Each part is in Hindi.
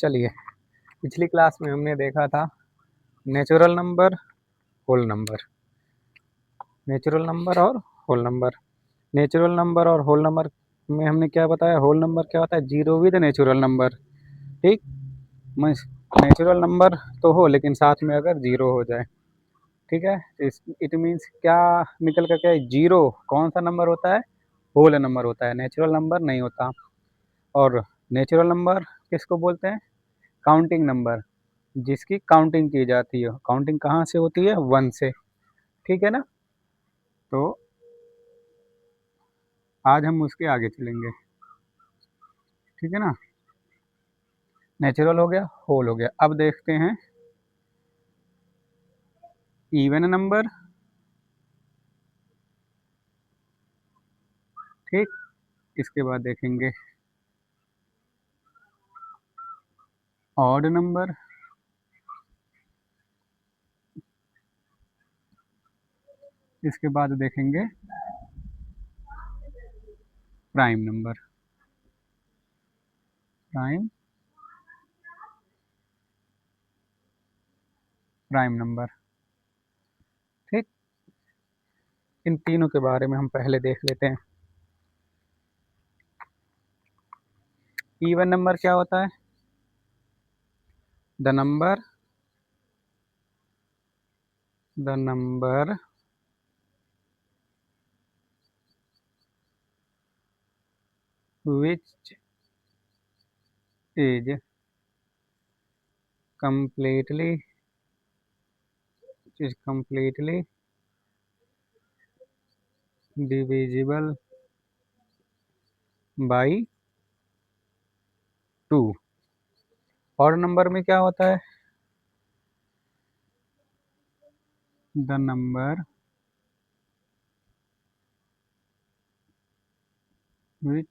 चलिए, पिछली क्लास में हमने देखा था natural number, whole number. Natural number और होल नंबर। नेचुरल नंबर और होल नंबर में हमने क्या बताया, होल नंबर क्या होता है, जीरो विद नेचुरल नंबर। ठीक, मीन्स नेचुरल नंबर तो हो लेकिन साथ में अगर जीरो हो जाए, ठीक है। इट मीन्स क्या निकल कर क्या, जीरो कौन सा नंबर होता है, होल नंबर होता है, नेचुरल नंबर नहीं होता। और नेचुरल नंबर किसको बोलते हैं, काउंटिंग नंबर, जिसकी काउंटिंग की जाती है। काउंटिंग कहाँ से होती है, वन से, ठीक है ना। तो आज हम उसके आगे चलेंगे, ठीक है ना। नेचुरल हो गया, होल हो गया। अब देखते हैं इवन नंबर, ठीक। इसके बाद देखेंगे ऑड नंबर, इसके बाद देखेंगे प्राइम नंबर। प्राइम नंबर, ठीक। इन तीनों के बारे में हम पहले देख लेते हैं। इवन नंबर क्या होता है, the number which is completely divisible by 2। और नंबर में क्या होता है, the number which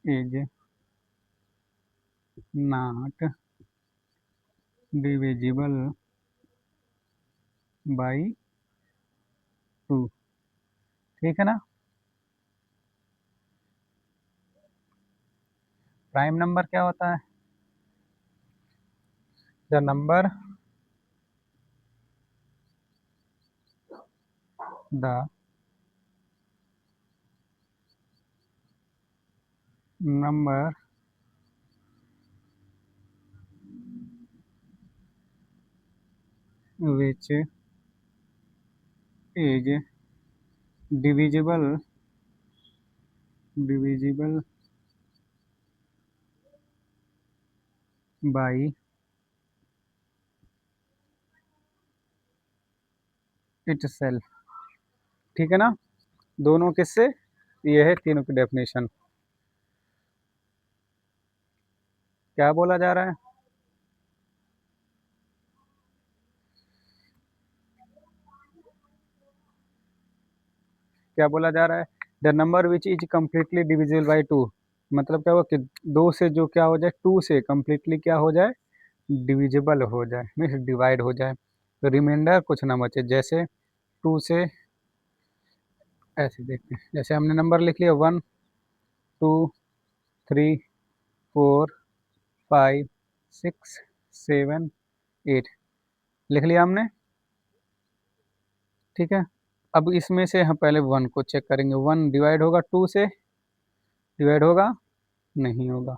is not divisible by 2, ठीक है ना। प्राइम नंबर क्या होता है, the number the number which is divisible by itself, ठीक है ना। दोनों किससे, ये है तीनों की डेफिनेशन। क्या बोला जा रहा है, क्या बोला जा रहा है, the number which is completely divisible by two. मतलब क्या हुआ कि दो से जो क्या हो जाए, टू से कम्प्लीटली क्या हो जाए, डिविजिबल हो जाए, मीन्स डिवाइड हो जाए, तो रिमाइंडर कुछ ना बचे। जैसे टू से, ऐसे देखते हैं, जैसे हमने नंबर लिख लिया 1 2 3 4 5 6 7 8, लिख लिया हमने, ठीक है। अब इसमें से हम पहले वन को चेक करेंगे, वन डिवाइड होगा टू से, डिवाइड होगा, नहीं होगा।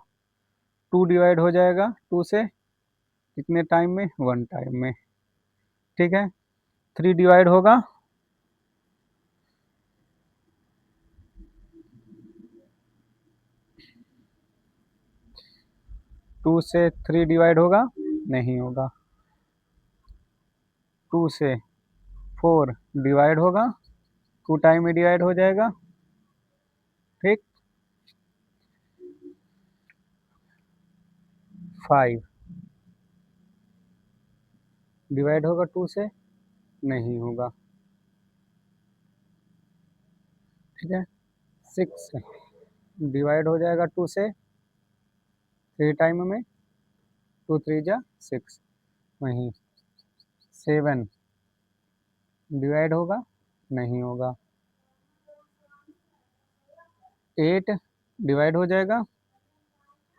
टू डिवाइड हो जाएगा टू से कितने टाइम में, वन टाइम में, ठीक है। थ्री डिवाइड होगा, टू से थ्री डिवाइड होगा, नहीं होगा। टू से फोर डिवाइड होगा, टू टाइम में डिवाइड हो जाएगा, ठीक। फाइव डिवाइड होगा टू से, नहीं होगा, ठीक है। सिक्स डिवाइड हो जाएगा टू से, थ्री टाइम में, टू थ्री जा सिक्स, वहीं। सेवन डिवाइड होगा, नहीं होगा। एट डिवाइड हो जाएगा,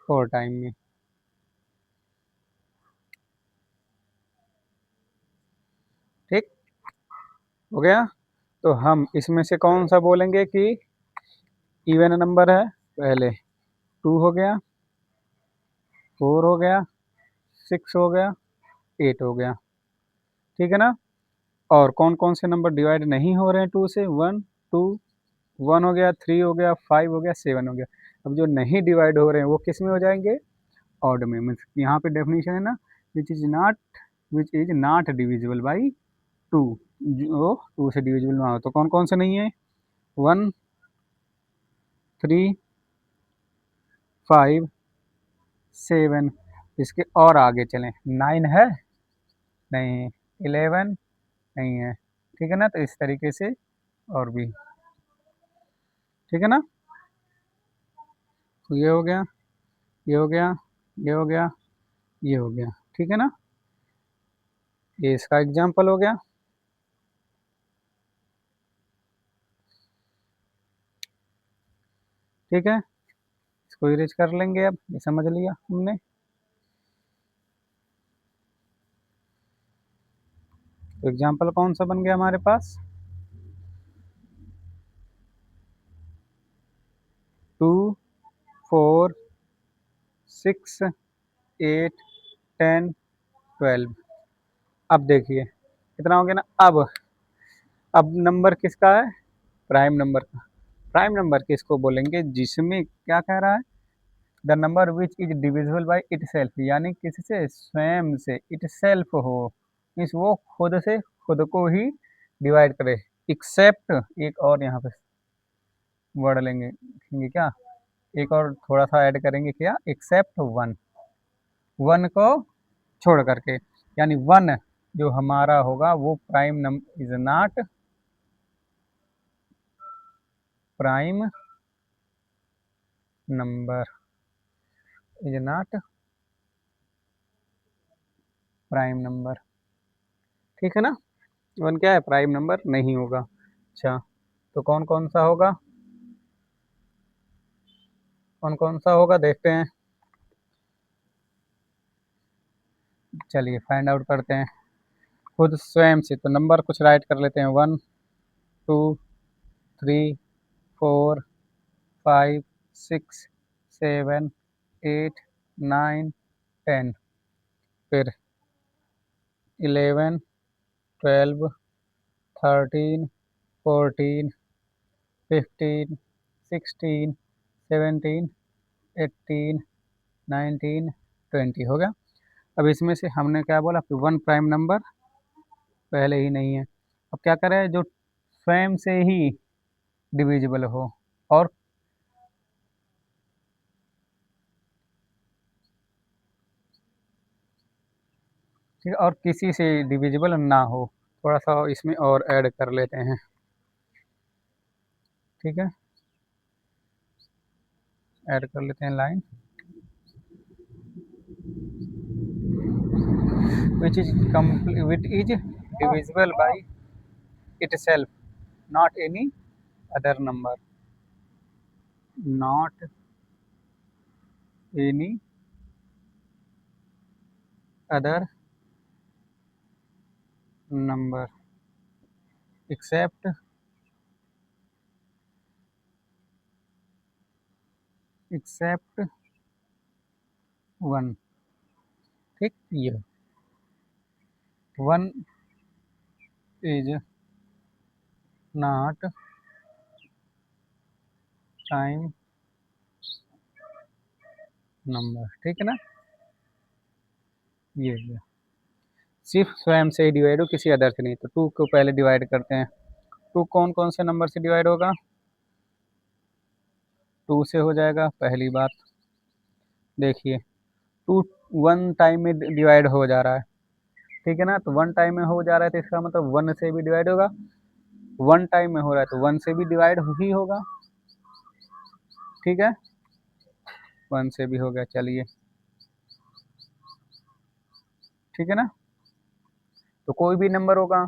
4 टाइम में। ठीक हो गया। तो हम इसमें से कौन सा बोलेंगे कि इवन नंबर है? पहले 2 हो गया, 4 हो गया, 6 हो गया, 8 हो गया। ठीक है ना। और कौन कौन से नंबर डिवाइड नहीं हो रहे हैं 2 से? 1 2 1 हो गया, 3 हो गया, 5 हो गया, 7 हो गया। अब जो नहीं डिवाइड हो रहे हैं वो किस में हो जाएंगे? ऑड में। मीन्स यहाँ पे डेफिनेशन है ना, which is not divisible by 2, जो 2 से डिविजिबल ना हो। तो कौन कौन से नहीं है? 1 3 5 7। इसके और आगे चलें, 9 है? नहीं। 11 नहीं है। ठीक है ना। तो इस तरीके से और भी। ठीक है ना। तो ये हो गया, ये हो गया, ये हो गया, ये हो गया। ठीक है ना। ये इसका एग्जाम्पल हो गया। ठीक है। इसको इरेज कर लेंगे। अब ये समझ लिया हमने। तो एग्जाम्पल कौन सा बन गया हमारे पास? 2 4 6 8 10 12। अब देखिए कितना हो गया ना। अब नंबर किसका है? प्राइम नंबर का। प्राइम नंबर किसको बोलेंगे? जिसमें क्या कह रहा है? The number which is divisible by it self, यानी किससे? स्वयं से, इट सेल्फ हो। मीन्स वो खुद से खुद को ही डिवाइड करे। एक्सेप्ट, एक और यहाँ पे वर्ड लेंगे क्या, एक और थोड़ा सा ऐड करेंगे क्या? एक्सेप्ट 1, 1 को छोड़ करके। यानी 1 जो हमारा होगा वो prime number is not prime number, is not prime number. ठीक है ना। 1 क्या है? प्राइम नंबर नहीं होगा। अच्छा, तो कौन कौन सा होगा? कौन कौन सा होगा देखते हैं। चलिए फाइंड आउट करते हैं खुद स्वयं से। तो नंबर कुछ राइट कर लेते हैं। 1 2 3 4 5 6 7 8 9 10। फिर 11 12 13 14 15 16 17 18 19 20 हो गया। अब इसमें से हमने क्या बोला कि 1 प्राइम नंबर पहले ही नहीं है। अब क्या करें? जो स्वयं से ही डिविजिबल हो और ठीक है, और किसी से डिविजिबल ना हो। थोड़ा सा इसमें और ऐड कर लेते हैं। ठीक है, ऐड कर लेते हैं line. Which is divisible by itself, not any other number, not any other number except except 1। ठीक, ये 1 इज नॉट प्राइम नंबर। ठीक है ना। ये सिर्फ स्वयं से ही डिवाइड हो, किसी अदर से नहीं। तो 2 को पहले डिवाइड करते हैं। 2 कौन कौन से नंबर से डिवाइड होगा? 2 से हो जाएगा पहली बात। देखिए 2 1 टाइम में डिवाइड हो जा रहा है। ठीक है ना। तो 1 टाइम में हो जा रहा है तो इसका मतलब 1 से भी डिवाइड होगा। 1 टाइम में हो रहा है तो 1 से भी डिवाइड ही होगा। ठीक है, 1 से भी हो गया। चलिए ठीक है ना। तो कोई भी नंबर होगा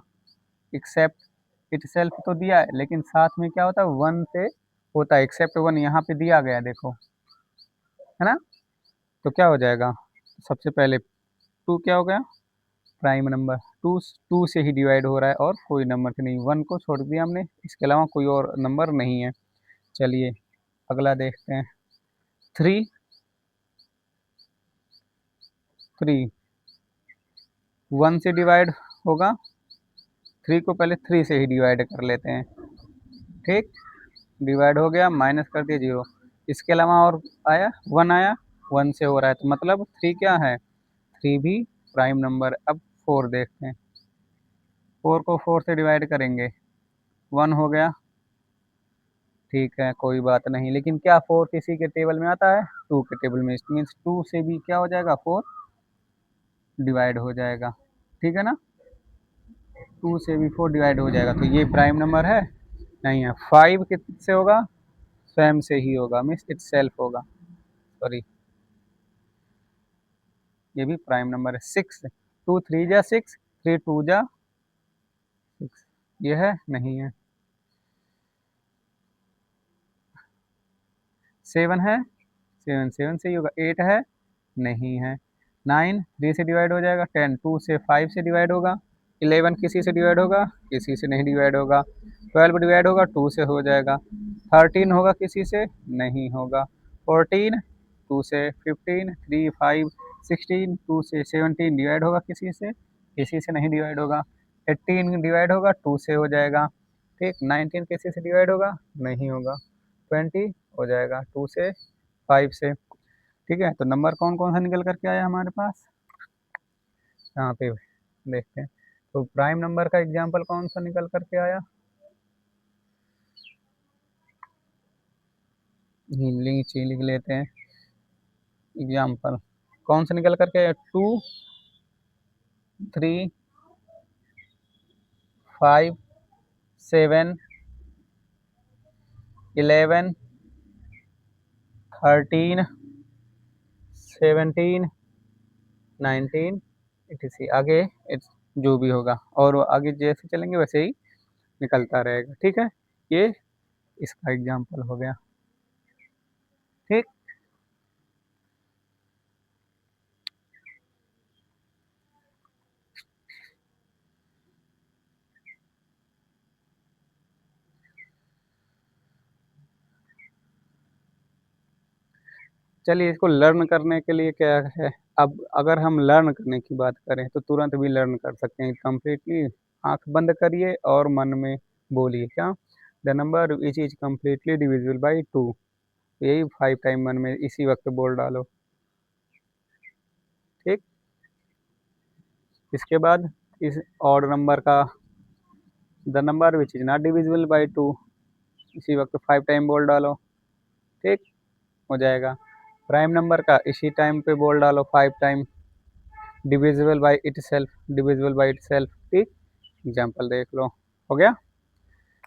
एक्सेप्ट इट सेल्फ तो दिया है, लेकिन साथ में क्या होता है? 1 से होता है। एक्सेप्ट 1 यहाँ पे दिया गया, देखो, है ना। तो क्या हो जाएगा, सबसे पहले टू क्या हो गया, प्राइम नंबर, टू टू से ही डिवाइड हो रहा है और कोई नंबर से नहीं, वन को छोड़ दिया हमने, इसके अलावा कोई और नंबर नहीं है। चलिए अगला देखते हैं, थ्री, थ्री वन से डिवाइड होगा, थ्री को पहले थ्री से ही डिवाइड कर लेते हैं, ठीक, डिवाइड हो गया, माइनस कर दिया जीरो, इसके अलावा और आया, वन आया, वन से हो रहा है, तो मतलब थ्री क्या है, थ्री भी प्राइम नंबर। अब फोर देखते हैं, फोर को फोर से डिवाइड करेंगे, वन हो गया, ठीक है कोई बात नहीं, लेकिन क्या फोर किसी के टेबल में आता है, टू के टेबल में, मीन्स टू से भी क्या हो जाएगा, फोर डिवाइड हो जाएगा, ठीक है ना, टू से भी फोर डिवाइड हो जाएगा, तो ये प्राइम नंबर है, नहीं है। फाइव किससे होगा, स्वयं से ही होगा, मीन्स इट सेल्फ होगा, सॉरी, ये भी प्राइम नंबर है। सिक्स, टू थ्री जा सिक्स, थ्री टू जा सिक्स, ये है, नहीं है। सेवन है, सेवन सेवन से ही होगा, एट है, नहीं है। नाइन थ्री से डिवाइड हो जाएगा, टेन टू से फाइव से डिवाइड होगा, इलेवन किसी से डिवाइड होगा, किसी से नहीं डिवाइड होगा, ट्वेल्व डिवाइड होगा, टू से हो जाएगा, थर्टीन होगा किसी से, नहीं होगा, फोर्टीन टू से, fifteen three five sixteen, two से सेवनटीन डिवाइड होगा किसी से नहीं डिवाइड होगा, एट्टीन डिवाइड होगा, टू से हो जाएगा, ठीक, नाइनटीन किसी से डिवाइड होगा, नहीं होगा, ट्वेंटी हो जाएगा टू से, फाइव से, ठीक है। तो नंबर कौन कौन सा निकल करके आया हमारे पास, यहाँ पे देखते हैं, तो प्राइम नंबर का एग्जाम्पल कौन सा निकल करके आया, नीचे लिख लेते हैं, एग्जाम्पल कौन सा निकल करके आया, two, three, five, seven, eleven, thirteen, seventeen, nineteen, इसी आगे जो भी होगा, और वो आगे जैसे चलेंगे वैसे ही निकलता रहेगा, ठीक है, ये इसका एग्जाम्पल हो गया, ठीक। चलिए इसको लर्न करने के लिए क्या है, अब अगर हम लर्न करने की बात करें तो तुरंत भी लर्न कर सकते हैं कम्प्लीटली, आंख बंद करिए और मन में बोलिए क्या, the number which is completely divisible by two, यही फाइव टाइम मन में इसी वक्त बोल डालो, ठीक। इसके बाद इस ऑड नंबर का, the number which is not divisible by two, इसी वक्त फाइव टाइम बोल डालो, ठीक, हो जाएगा। प्राइम नंबर का इसी टाइम पे बोल डालो five time, divisible by it self, divisible by it self, ठीक, एग्जाम्पल देख लो, हो गया,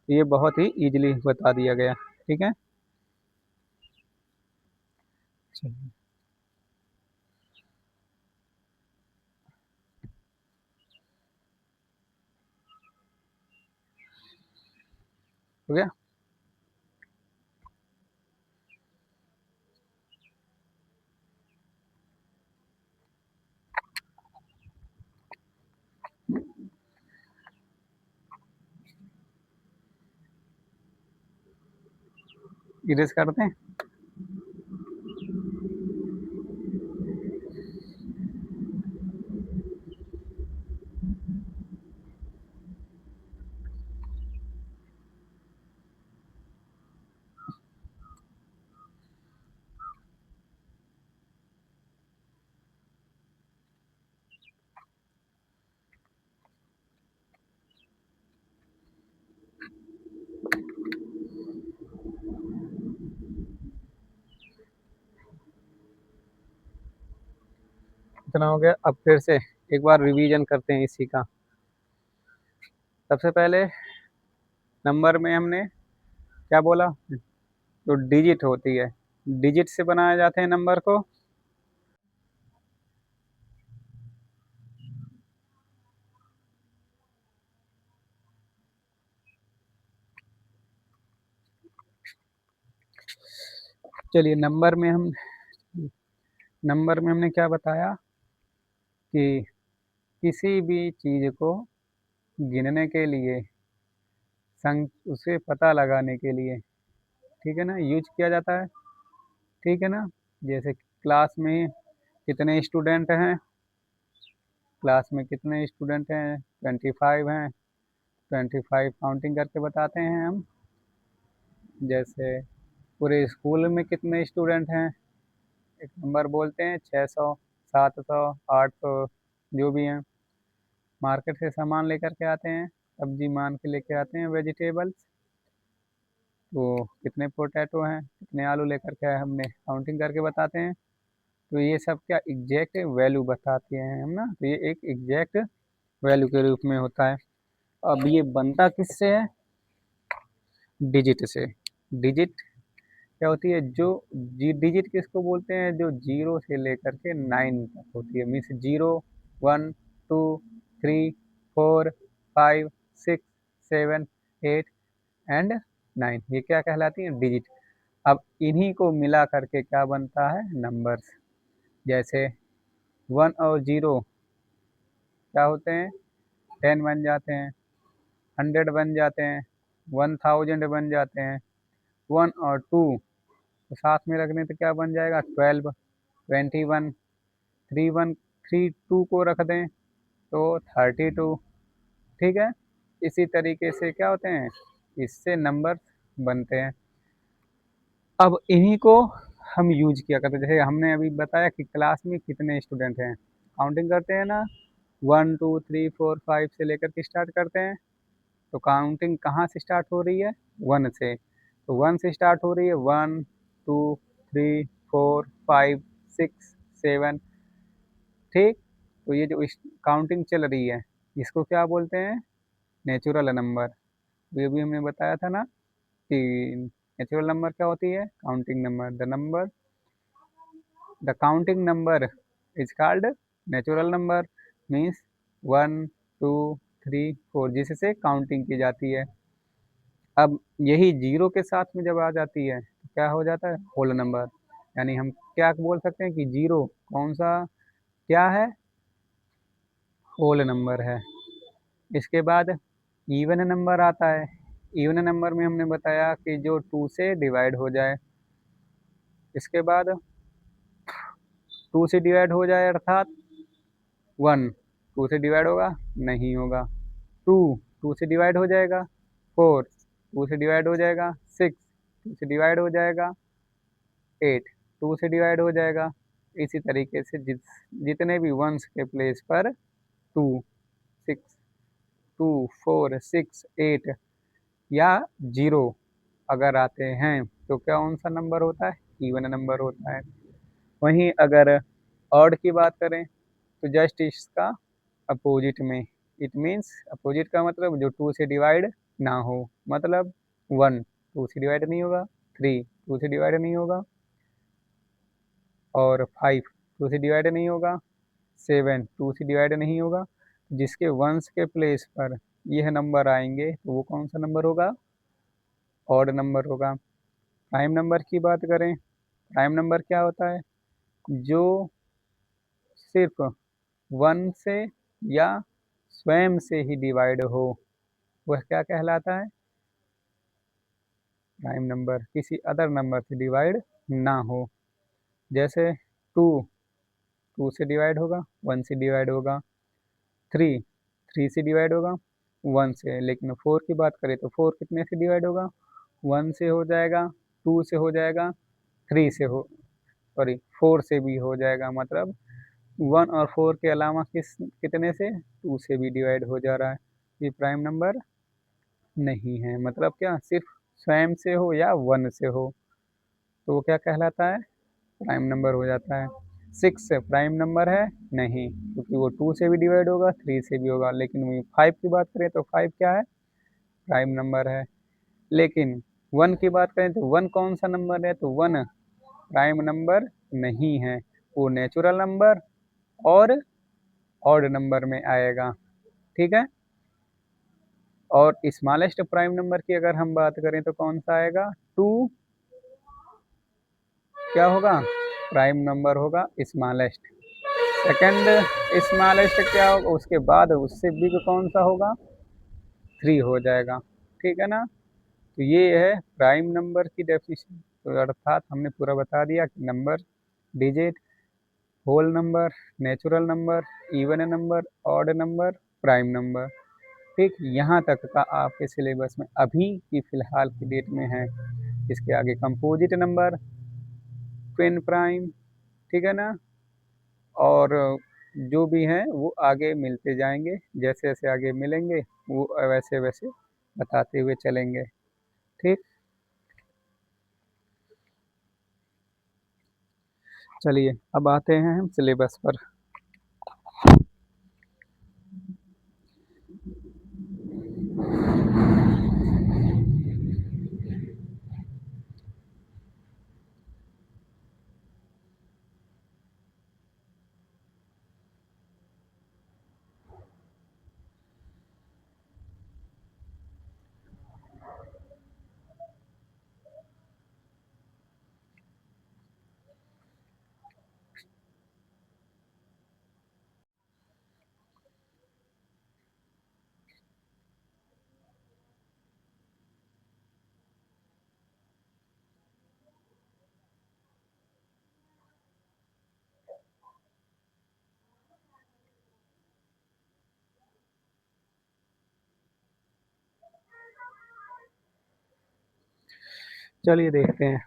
ये बहुत ही इजीली बता दिया गया, ठीक है, चलिए, हो गया। इरेज करते हैं, इतना हो गया, अब फिर से एक बार रिवीजन करते हैं इसी का। सबसे पहले नंबर में हमने क्या बोला, जो डिजिट होती है, डिजिट से बनाए जाते हैं नंबर को, चलिए नंबर में हम नंबर में हमने क्या बताया कि किसी भी चीज़ को गिनने के लिए, उसे पता लगाने के लिए, ठीक है ना, यूज किया जाता है, ठीक है ना। जैसे क्लास में कितने स्टूडेंट हैं, क्लास में कितने स्टूडेंट हैं, 25 हैं, 25 काउंटिंग करके बताते हैं हम। जैसे पूरे स्कूल में कितने स्टूडेंट हैं, एक नंबर बोलते हैं, 600, 700, 800, जो भी हैं। मार्केट से सामान लेकर के आते हैं, सब्जी मान के लेके आते हैं, वेजिटेबल्स, तो कितने पोटैटो हैं, कितने आलू लेकर के आए, हमने काउंटिंग करके बताते हैं। तो ये सब क्या एग्जैक्ट वैल्यू बताते हैं हम ना, तो ये एक एग्जैक्ट वैल्यू के रूप में होता है। अब ये बनता किससे है, डिजिट से। डिजिट क्या होती है, जो डिजिट किसको बोलते हैं, जो 0 से लेकर के 9 तक होती है, मीन्स 0, 1, 2, 3, 4, 5, 6, 7, 8 एंड 9, ये क्या कहलाती है, डिजिट। अब इन्हीं को मिला करके क्या बनता है, नंबर्स। जैसे 1 और 0 क्या होते हैं, 10 बन जाते हैं, 100 बन जाते हैं, 1000 बन जाते हैं। 1 और 2 तो साथ में रखने तो क्या बन जाएगा, 12, 21, 31, 32 को रख दें तो 32, ठीक है। इसी तरीके से क्या होते हैं, इससे नंबर बनते हैं। अब इन्हीं को हम यूज किया करते हैं। जैसे हमने अभी बताया कि क्लास में कितने स्टूडेंट हैं, काउंटिंग करते हैं ना, 1, 2, 3, 4, 5 से लेकर के स्टार्ट करते हैं। तो काउंटिंग कहाँ से स्टार्ट हो रही है, 1 से। तो 1 से स्टार्ट हो रही है, 1, 2, 3, 4, 5, 6, 7, ठीक। तो ये जो काउंटिंग चल रही है, इसको क्या बोलते हैं, नेचुरल नंबर। ये भी हमने बताया था ना कि नेचुरल नंबर क्या होती है, counting number. The counting number is called natural number, means 1, 2, 3, 4, जिससे काउंटिंग की जाती है। अब यही 0 के साथ में जब आ जाती है तो क्या हो जाता है, होल नंबर। यानी हम क्या बोल सकते हैं कि 0 कौन सा क्या है, होल नंबर है। इसके बाद इवन नंबर आता है। इवन नंबर में हमने बताया कि जो 2 से डिवाइड हो जाए। इसके बाद 2 से डिवाइड हो जाए अर्थात 1, 2 से डिवाइड होगा, नहीं होगा। 2, 2 से डिवाइड हो जाएगा। 4, 2 से डिवाइड हो जाएगा। 6, 2 से डिवाइड हो जाएगा। 8, 2 से डिवाइड हो जाएगा। इसी तरीके से जितने भी वंस के प्लेस पर 2, 6, 2, 4, 6, 8 या 0 अगर आते हैं तो क्या कौन सा नंबर होता है, इवन नंबर होता है। वहीं अगर ऑड की बात करें तो जस्ट इसका अपोजिट में, इट मीन्स अपोजिट का मतलब जो 2 से डिवाइड ना हो, मतलब 1 2 से डिवाइड नहीं होगा, 3 2 से डिवाइड नहीं होगा, और 5 2 से डिवाइड नहीं होगा, 7 2 से डिवाइड नहीं होगा। जिसके वंस के प्लेस पर यह नंबर आएंगे तो वो कौन सा नंबर होगा, ऑड नंबर होगा। प्राइम नंबर की बात करें, प्राइम नंबर क्या होता है, जो सिर्फ 1 से या स्वयं से ही डिवाइड हो, वह क्या कहलाता है, प्राइम नंबर। किसी अदर नंबर से डिवाइड ना हो। जैसे 2, 2 से डिवाइड होगा, 1 से डिवाइड होगा। 3, 3 से डिवाइड होगा, 1 से। लेकिन 4 की बात करें तो 4 कितने से डिवाइड होगा, 1 से हो जाएगा, 2 से हो जाएगा, 3 से हो, सॉरी 4 से भी हो जाएगा। मतलब 1 और 4 के अलावा कितने से, 2 से भी डिवाइड हो जा रहा है। ये प्राइम नंबर नहीं है। मतलब क्या, सिर्फ स्वयं से हो या 1 से हो तो वो क्या कहलाता है, प्राइम नंबर हो जाता है। 6 प्राइम नंबर है नहीं, क्योंकि वो 2 से भी डिवाइड होगा, 3 से भी होगा। लेकिन वही 5 की बात करें तो 5 क्या है, प्राइम नंबर है। लेकिन 1 की बात करें तो 1 कौन सा नंबर है, तो 1 प्राइम नंबर नहीं है, वो नेचुरल नंबर और ऑड नंबर में आएगा, ठीक है। और स्मॉलेस्ट प्राइम नंबर की अगर हम बात करें तो कौन सा आएगा, 2 क्या होगा, प्राइम नंबर होगा स्मॉलेस्ट। सेकंड स्मॉलेस्ट क्या होगा, उसके बाद उससे बिग कौन सा होगा, 3 हो जाएगा। ठीक है ना। तो ये है प्राइम नंबर की डेफिनेशन। तो अर्थात हमने पूरा बता दिया कि number, digit, whole number, natural number, even number, odd number, prime number. ठीक, यहाँ तक का आपके सिलेबस में अभी की फ़िलहाल की डेट में है। इसके आगे कंपोजिट नंबर, ट्विन प्राइम, ठीक है ना, और जो भी हैं वो आगे मिलते जाएंगे, जैसे जैसे आगे मिलेंगे वो वैसे वैसे बताते हुए चलेंगे। ठीक, चलिए अब आते हैं हम सिलेबस पर। चलिए देखते हैं,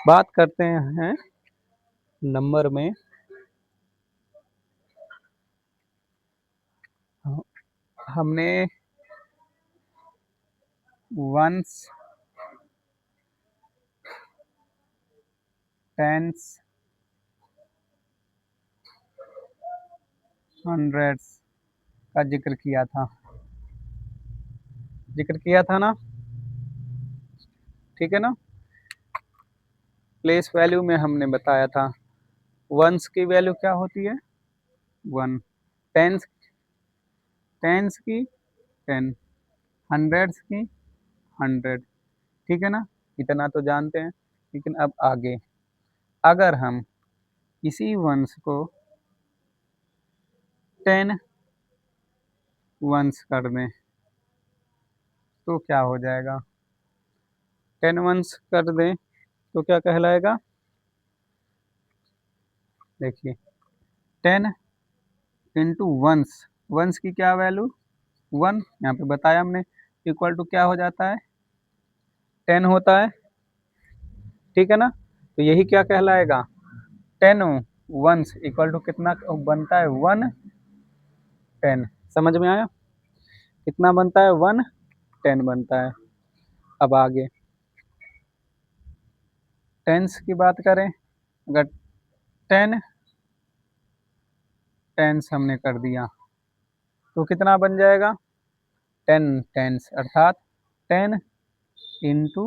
बात करते हैं नंबर में। हमने वंस, टेंस, हंड्रेड्स का जिक्र किया था ना। ठीक है ना। प्लेस वैल्यू में हमने बताया था वंस की वैल्यू क्या होती है, 1, टेंस टेंस की 10, हंड्रेड्स की 100। ठीक है ना, इतना तो जानते हैं। लेकिन अब आगे अगर हम इसी वंस को 10 वंस कर दें तो क्या हो जाएगा, 10 वंस कर दें तो क्या कहलाएगा, देखिए 10 इंटू वंस, वंस की क्या वैल्यू 1, यहाँ पे बताया हमने, इक्वल टू क्या हो जाता है 10 होता है। ठीक है ना, तो यही क्या कहलाएगा 10 वंस इक्वल टू कितना बनता है 110। समझ में आया, कितना बनता है 110 बनता है। अब आगे टेंस की बात करें, अगर 10 टेंस हमने कर दिया तो कितना बन जाएगा 10 टेंस, अर्थात 10 इंटू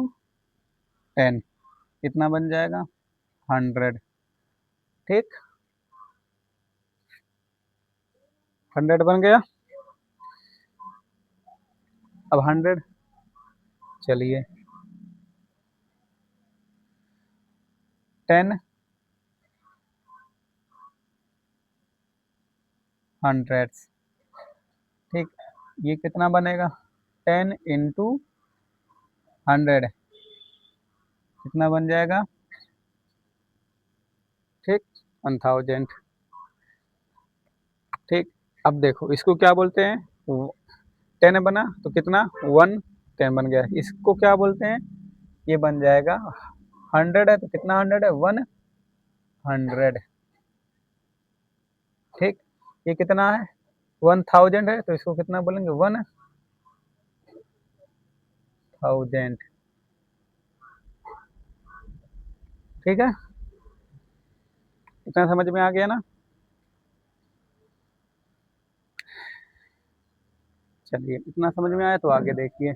10 कितना बन जाएगा 100। ठीक, 100 बन गया। अब 100, चलिए 10 हंड्रेड्स। ठीक, ये कितना बनेगा 10 इंटू 100 कितना बन जाएगा, ठीक 1000। ठीक, अब देखो इसको क्या बोलते हैं, 10 बना तो कितना 110 बन गया। इसको क्या बोलते हैं, ये बन जाएगा 100 है तो कितना 100 है 100। ठीक, ये कितना है 1000 है तो इसको कितना बोलेंगे 1000। ठीक है, इतना समझ में आ गया ना। चलिए इतना समझ में आया तो आगे देखिए।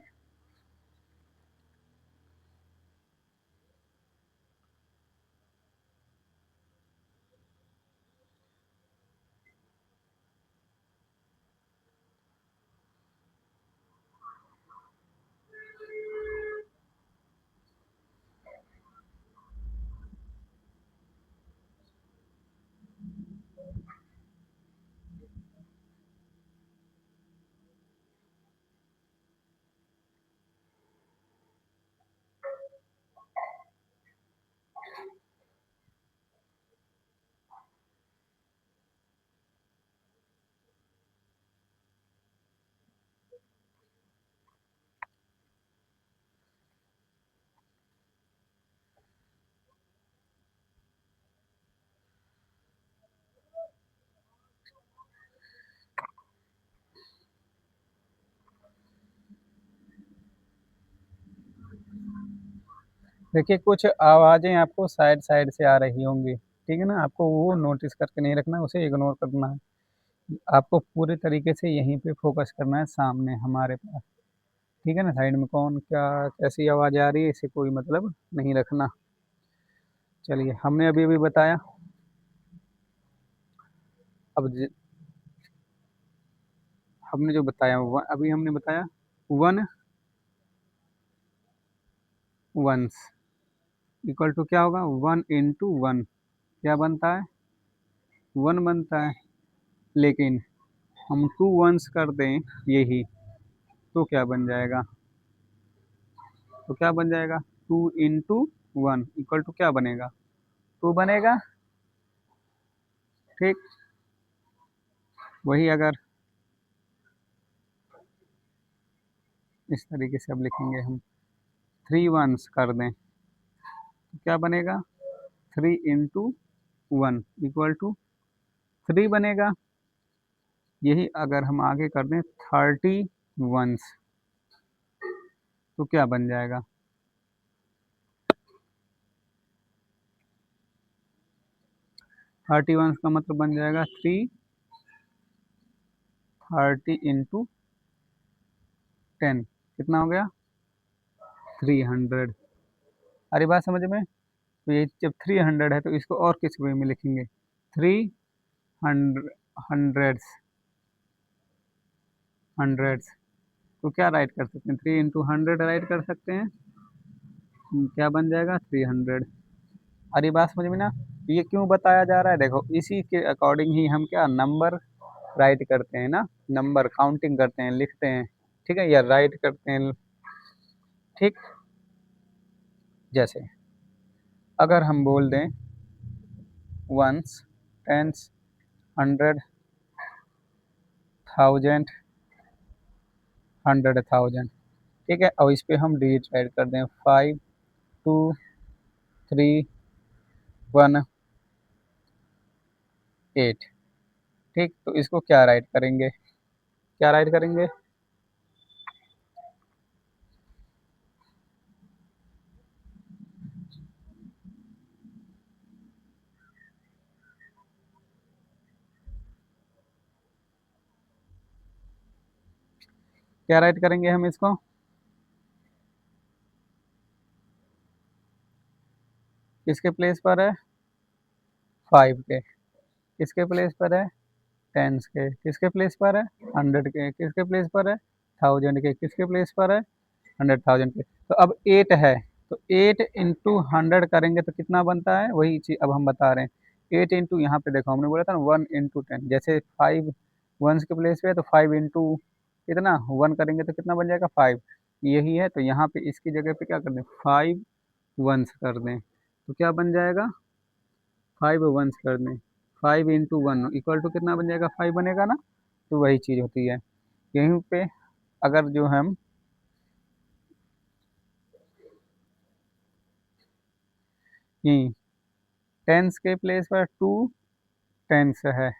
देखिए कुछ आवाज़ें आपको साइड साइड से आ रही होंगी, ठीक है ना, आपको वो नोटिस करके नहीं रखना, उसे इग्नोर करना है। आपको पूरे तरीके से यहीं पे फोकस करना है सामने हमारे पास, ठीक है ना। साइड में कौन क्या कैसी आवाज़ आ रही है इसे कोई मतलब नहीं रखना। चलिए हमने अभी अभी बताया, अब हमने जो बताया अभी हमने बताया वन वंस इक्वल टू क्या होगा, वन इंटू वन क्या बनता है, वन बनता है। लेकिन हम टू वंस कर दें यही, तो क्या बन जाएगा, तो क्या बन जाएगा, two into one equal to क्या बनेगा, टू बनेगा। ठीक, वही अगर इस तरीके से अब लिखेंगे हम, थ्री वंस कर दें तो क्या बनेगा, three into one equal to three बनेगा। यही अगर हम आगे कर दें थर्टी वंस तो क्या बन जाएगा, थर्टी वंस का मतलब बन जाएगा थ्री थर्टी इंटू टेन कितना हो गया, 300। अरे बात समझ में, तो ये जब 300 है तो इसको और किस वे में लिखेंगे, थ्री हंड्रेड्स हंड्रेड्स। तो क्या राइट कर सकते हैं, थ्री इंटू हंड्रेड राइट कर सकते हैं। क्या बन जाएगा, 300। अरे बात समझ में ना, ये क्यों बताया जा रहा है, देखो इसी के अकॉर्डिंग ही हम क्या नंबर राइट करते हैं ना, नंबर काउंटिंग करते हैं, लिखते हैं, ठीक है, या राइट करते हैं। ठीक, जैसे अगर हम बोल दें ones, tens, hundred, thousand, hundred thousand, ठीक है, और इस पे हम डिजिट राइट कर दें, five, two, three, one, eight. ठीक, तो इसको क्या राइट करेंगे, क्या राइट करेंगे, क्या राइट करेंगे हम इसको, किसके प्लेस पर है, फाइव के, किसके प्लेस पर है, टेंस के, किसके प्लेस पर है, हंड्रेड के, किसके प्लेस पर है, थाउजेंड के, किसके प्लेस पर है, हंड्रेड थाउजेंड के। तो अब एट है, तो एट इंटू हंड्रेड करेंगे तो कितना बनता है, वही चीज अब हम बता रहे हैं। एट इंटू यहाँ पे देखो हमने बोला था ना वन इंटू टेन, जैसे फाइव वंस के प्लेस पे है तो फाइव इंटू कितना वन करेंगे तो कितना बन जाएगा, फाइव। यही है, तो यहाँ पे इसकी जगह पे क्या कर दें, फाइव वंस कर दें तो क्या बन जाएगा, फाइव वंस कर दें, five into one equal to कितना बन जाएगा, फाइव बनेगा ना। तो वही चीज़ होती है यहीं पे। अगर जो हम यहीं टेंस के प्लेस पर टू टेंस है,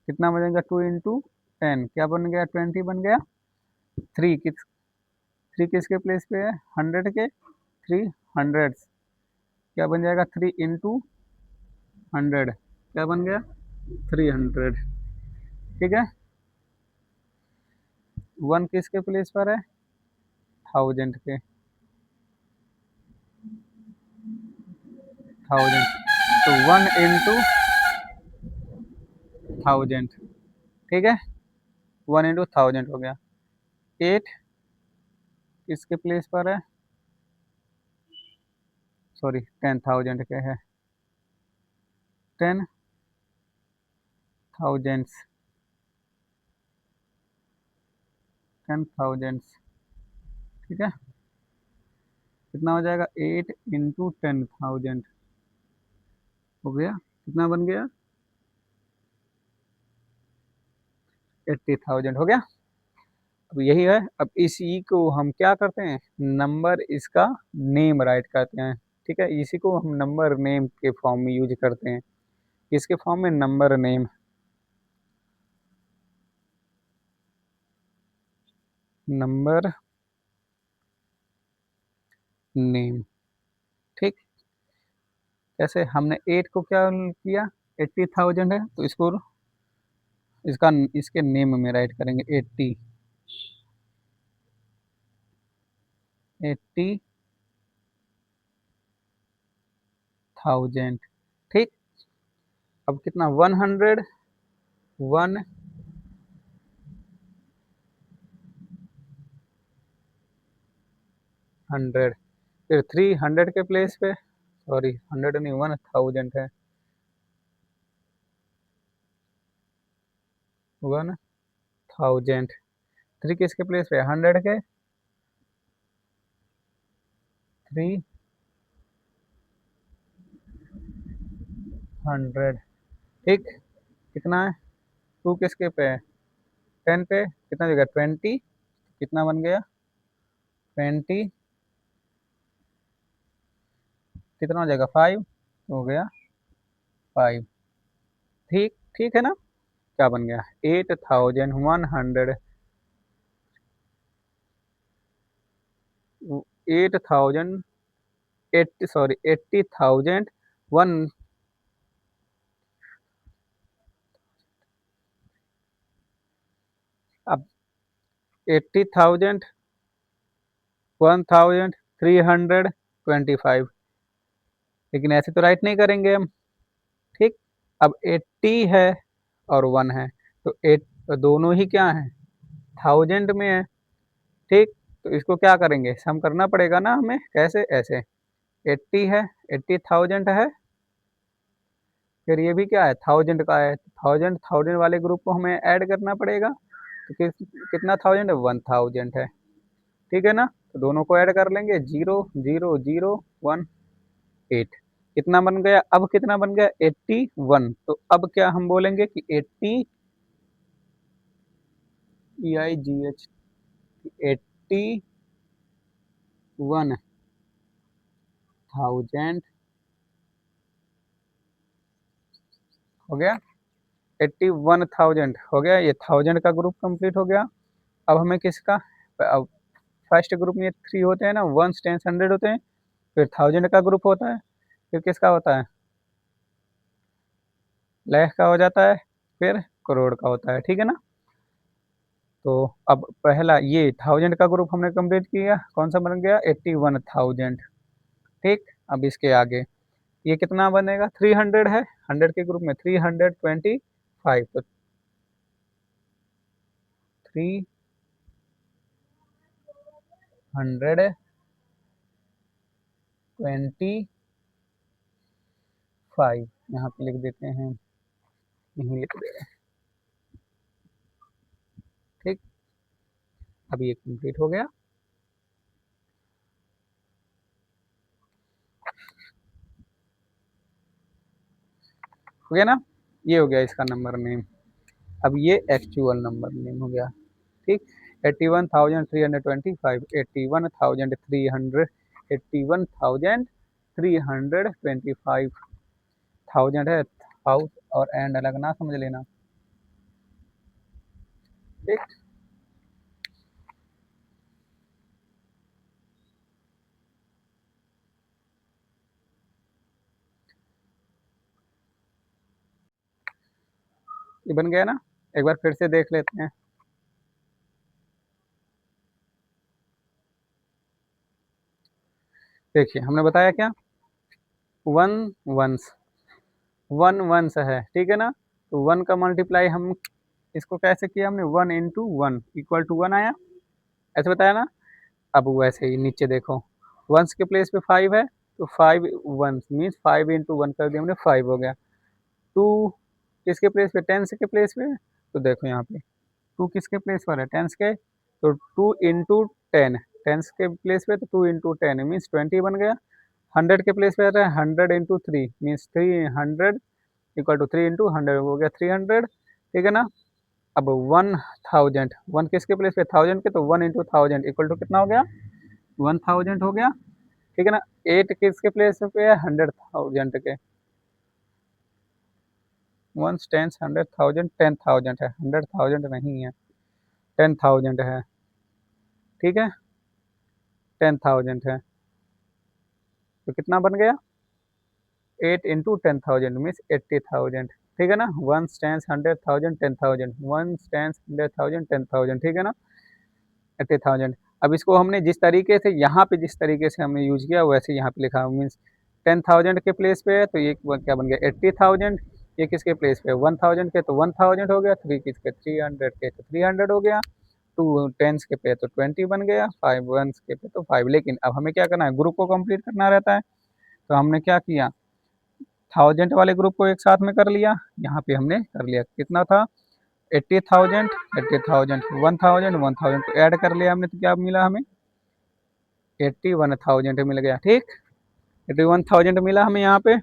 कितना बनेगा, टू इंटू टेन क्या बन गया, 20 बन गया। थ्री किस, थ्री किसके प्लेस पे है, हंड्रेड के, थ्री हंड्रेड्स क्या बन जाएगा, थ्री इंटू हंड्रेड क्या बन गया, 300। ठीक है, वन किसके प्लेस पर है, थाउजेंड के, थाउजेंड, तो वन इंटू थाउजेंड, ठीक है, वन इंटू थाउजेंड हो गया। एट किसके प्लेस पर है, सॉरी 10,000 के है, 10,000, 10,000, ठीक है, कितना हो जाएगा, एट इंटू 10,000 हो गया, कितना बन गया, 80,000 हो गया। अब यही है, अब इसी को हम क्या करते हैं, नंबर इसका नेम राइट करते हैं, ठीक है, इसी को हम नंबर नेम के फॉर्म में यूज करते हैं, इसके फॉर्म में नंबर नेम, नंबर नेम, कैसे, हमने 8 को क्या किया, 80,000 है तो इसको इसका इसके नेम में राइट करेंगे 80,000। ठीक, अब कितना, 100, 100, फिर 300 के प्लेस पे, सॉरी 100 नहीं, 1000 है, 1000, 3 किसके प्लेस पे, 100 के, 300। ठीक, कितना है, 2 किसके पे है, 10 पे, कितना जगह 20, कितना बन गया 20, कितना हो जाएगा 5, हो गया 5। ठीक, ठीक है ना, क्या बन गया 8,100, 8,000, 80, सॉरी 80,000 वन, अब 80,000 1,325, लेकिन ऐसे तो राइट नहीं करेंगे हम। ठीक, अब 80 है और 1 है, तो 8 दोनों ही क्या है, 1000 में है। ठीक, तो इसको क्या करेंगे, सम करना पड़ेगा ना हमें, कैसे, ऐसे 80 है, 80,000 है, फिर ये भी क्या है, 1000 का है, 1000 1000 वाले ग्रुप को हमें ऐड करना पड़ेगा, तो कितना 1000 है, 1000 है। ठीक है ना, तो दोनों को ऐड कर लेंगे, 0, 0, 0, 1, 8, कितना बन गया, अब कितना बन गया 81। तो अब क्या हम बोलेंगे कि 81,000 हो गया, 81,000 हो गया, ये 1000 का ग्रुप कंप्लीट हो गया। अब हमें किसका, अब फर्स्ट ग्रुप में 3 होते हैं ना, 1, 10, 100 होते हैं, फिर 1000 का ग्रुप होता है, फिर किसका होता है, लाख का हो जाता है, फिर करोड़ का होता है। ठीक है ना, तो अब पहला ये 1000 का ग्रुप हमने कंप्लीट किया, कौन सा बन गया 81,000। ठीक, अब इसके आगे ये कितना बनेगा, 300 है, 100 के ग्रुप में 325, तो 325 यहाँ पे लिख देते हैं, यहीं लिख दे रहे हैं। ठीक, अब ये कंप्लीट हो गया। हो गया ना, ये हो गया इसका नंबर नेम। अब ये एक्चुअल नंबर नेम हो गया। ठीक, 81,325, 81,325 थाउजेंड है, हाउस और एंड अलग ना समझ लेना। ठीक, ये बन गया ना, एक बार फिर से देख लेते हैं। देखिए हमने बताया क्या, वन वंस, वन वंस है, ठीक है ना, तो वन का मल्टीप्लाई हम इसको कैसे किया हमने, 1 × 1 = 1 आया, ऐसे बताया ना। अब वैसे ही नीचे देखो, वंस के प्लेस पे 5 है, तो 5 वंस मीन्स 5 × 1 कर दिया हमने, 5 हो गया। 2 किसके प्लेस पे, टेंस के प्लेस पे, तो देखो यहाँ पे 2 किसके प्लेस पर है, टेंस के, तो 2 × 10, टेंस के प्लेस पे, तो 2 × 10 मीन्स 20 बन गया। 100 के प्लेस पे आता है 100 × 3 मीन्स 300 = 3 × 100 हो गया 300। ठीक है ना, अब 1000, 1 किसके प्लेस पे, 1000 के, तो 1 × 1000 = कितना हो गया, 1000 हो गया। ठीक है ना, 8 किसके प्लेस पे है, 100,000 के, 1, 10, 100,000, 10,000 है, 100,000 नहीं है, 10,000 है। ठीक है, 10,000 है, तो कितना बन गया 8 इंटू 10,000 मीन्स 80,000, ठीक है ना। 1 टेंस 100,000 10,000, 1 टेंस 100,000 10,000, ठीक है ना, 80,000। अब इसको हमने जिस तरीके से यहाँ पे जिस तरीके से हमने यूज किया वैसे यहाँ पे लिखा, मीन्स 10,000 के प्लेस पे है तो ये क्या बन गया 80,000, ये किसके प्लेस पे 1,000 के तो 1,000 हो गया, 3 किसके 300 के तो 300 हो गया, 2 टेंस के पे तो 20 बन गया, 5 वंस के पे तो 5। लेकिन अब हमें क्या करना है, ग्रुप को कंप्लीट करना रहता है, तो हमने क्या किया, 1000 वाले ग्रुप को एक साथ में कर लिया, यहाँ पे हमने कर लिया, कितना था 80,000 80,000 1,000 1,000 को ऐड कर लिया हमने, तो क्या मिला हमें 81,000 मिल गया, ठीक, 81,000 मिला हमें यहाँ पे,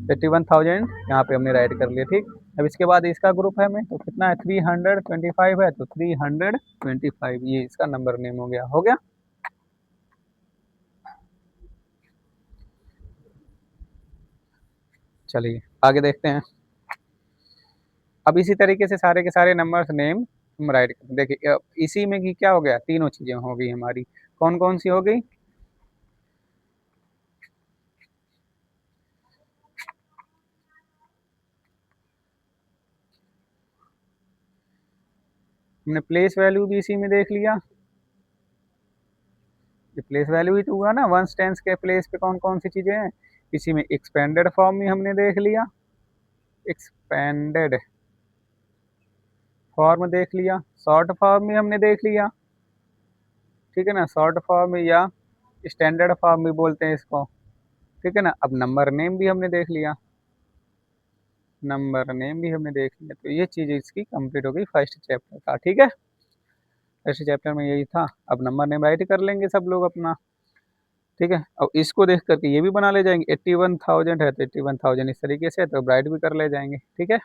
81,000 यहाँ पे हमने राइट कर लिया, ठीक। अब इसके बाद इसका ग्रुप है हमें तो कितना है 325 है, तो 325 ये इसका नंबर नेम हो गया, हो गया। चलिए आगे देखते हैं। अब इसी तरीके से सारे के सारे नंबर्स नेम हम राइट करते हैं। देखिए इसी में की क्या हो गया, तीनों चीजें हो गई हमारी, कौन कौन सी हो गई, हमने प्लेस वैल्यू भी इसी में देख लिया, ये प्लेस वैल्यू ही तो हुआ ना, वन टेंस के प्लेस पे कौन कौन सी चीजें हैं, इसी में एक्सपेंडेड फॉर्म भी हमने देख लिया, एक्सपेंडेड फॉर्म देख लिया, शॉर्ट फॉर्म भी हमने देख लिया, ठीक है ना, शॉर्ट फॉर्म या स्टैंडर्ड फॉर्म भी बोलते हैं इसको, ठीक है ना। अब नंबर नेम भी हमने देख लिया, नंबर नेम भी हमने देख लिया, तो ये चीज़ इसकी कंप्लीट हो गई फर्स्ट चैप्टर का, ठीक है। फर्स्ट चैप्टर में यही था, अब नंबर नेम राइट कर लेंगे सब लोग अपना, ठीक है। अब इसको देख करके ये भी बना ले जाएंगे, 81,000 है तो 81,000 इस तरीके से, तो राइट भी कर ले जाएंगे, ठीक है।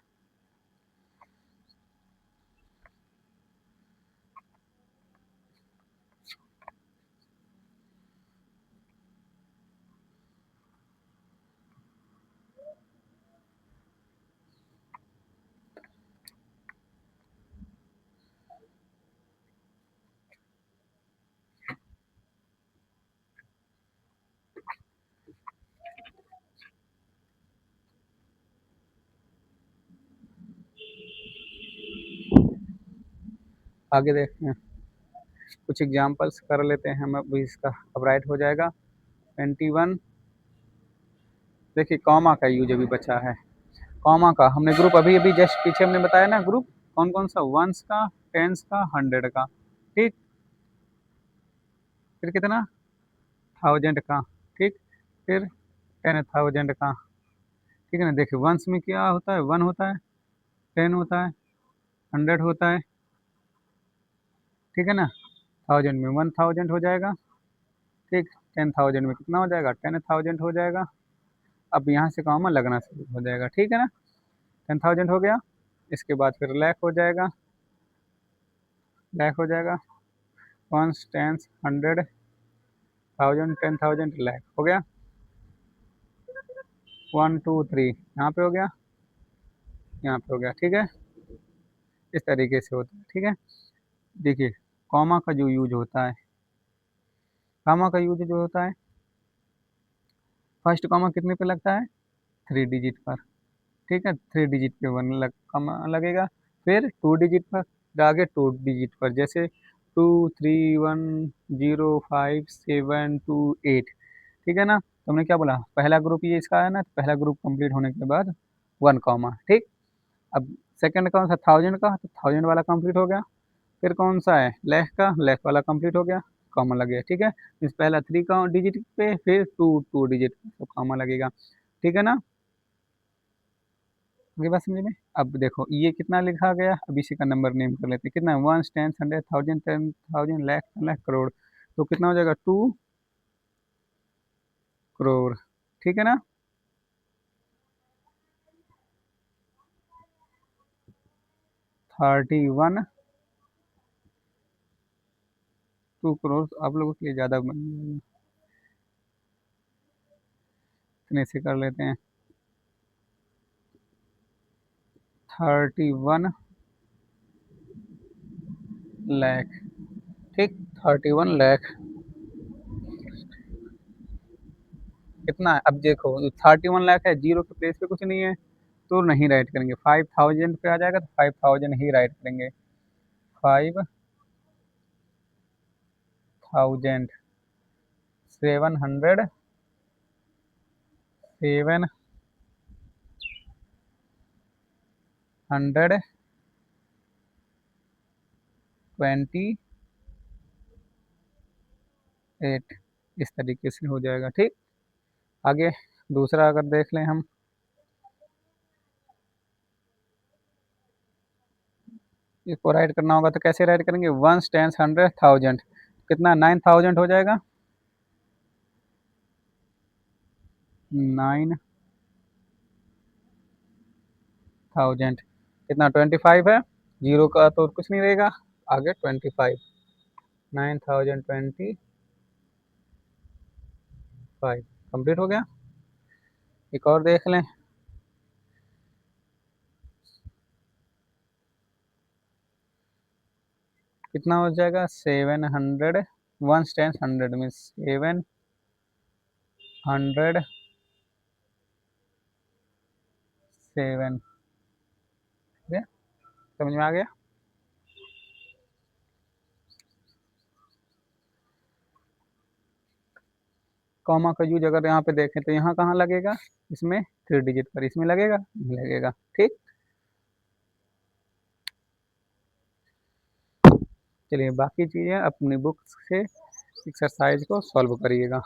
आगे देखते हैं, कुछ एग्जाम्पल्स कर लेते हैं हम, अब इसका अब राइट हो जाएगा 21। देखिए कॉमा का यूज अभी बचा है, कॉमा का हमने ग्रुप अभी अभी जस्ट पीछे हमने बताया ना, ग्रुप कौन कौन सा, वंस का, टेंस का, 100 का, ठीक, फिर कितना 1000 का, ठीक, फिर 10,000 का, ठीक है ना। देखिए वंस में क्या होता है, 1 होता है, 10 होता है, 100 होता है, ठीक है ना। 1000 में 1,000 हो जाएगा, ठीक, 10,000 में कितना हो जाएगा 10,000 हो जाएगा। अब यहाँ से कॉमा लगना शुरू हो जाएगा, ठीक है ना, 10,000 हो गया। इसके बाद फिर लैख हो जाएगा, लैख हो जाएगा, वंस टेंस 100 1000 10,000 लैख हो गया, 1 2 3 यहाँ पे हो गया, यहाँ पे हो गया, ठीक है। इस तरीके से होता है, ठीक है। देखिए कॉमा का जो यूज होता है, कॉमा का यूज जो होता है, फर्स्ट कॉमा कितने पे लगता है 3 डिजिट पर, ठीक है, 3 डिजिट पे कॉमा लगेगा, फिर 2 डिजिट पर आगे 2 डिजिट पर, जैसे 2 3 1 0 5 7 2 8, ठीक है ना। तो हमने क्या बोला, पहला ग्रुप ये इसका है ना, तो पहला ग्रुप कंप्लीट होने के बाद 1 कॉमा, ठीक। अब सेकंड कौन सा 1000 का, तो 1000 वाला कंप्लीट हो गया, फिर कौन सा है लेफ्ट का, लेफ्ट वाला कंप्लीट हो गया, कॉमा लग गया, ठीक है। इस पहला 3 का डिजिट पे, फिर 2 डिजिट तो कॉमा लगेगा, ठीक है ना। ये बात समझ में। अब देखो ये कितना लिखा गया, अब इसी का नंबर नेम कर लेते हैं, कितना वन टेन 100 1000 10,000 लाख लाख करोड़, तो कितना हो जाएगा 2 करोड़, ठीक है ना। 31 2 करोड़, तो आप लोगों के लिए ज़्यादा बन जाएगा, इतने से कर लेते हैं 31 लाख, ठीक, 31 लाख, कितना है? अब देखो 31 लाख है, जीरो के प्लेस पे कुछ नहीं है तो नहीं राइट करेंगे, 5000 पे आ जाएगा तो 5000 ही राइट करेंगे। 5000, 700, 728, इस तरीके से हो जाएगा। ठीक, आगे दूसरा अगर देख लें हम, इसको राइट करना होगा तो कैसे राइट करेंगे? 1 10 100 1000, कितना? 9000 हो जाएगा। 9000, कितना? 25 है, जीरो का तो कुछ नहीं रहेगा, आगे 25, 9025 कंप्लीट हो गया। एक और देख लें, कितना हो जाएगा? 700, 1 10 100 मीन्स 707। समझ में आ गया? कॉमा का यूज अगर यहाँ पे देखें तो यहाँ कहाँ लगेगा? इसमें 3 डिजिट पर, इसमें लगेगा? नहीं लगेगा। ठीक, चलिए बाकी चीज़ें अपनी बुक से एक्सरसाइज को सॉल्व करिएगा।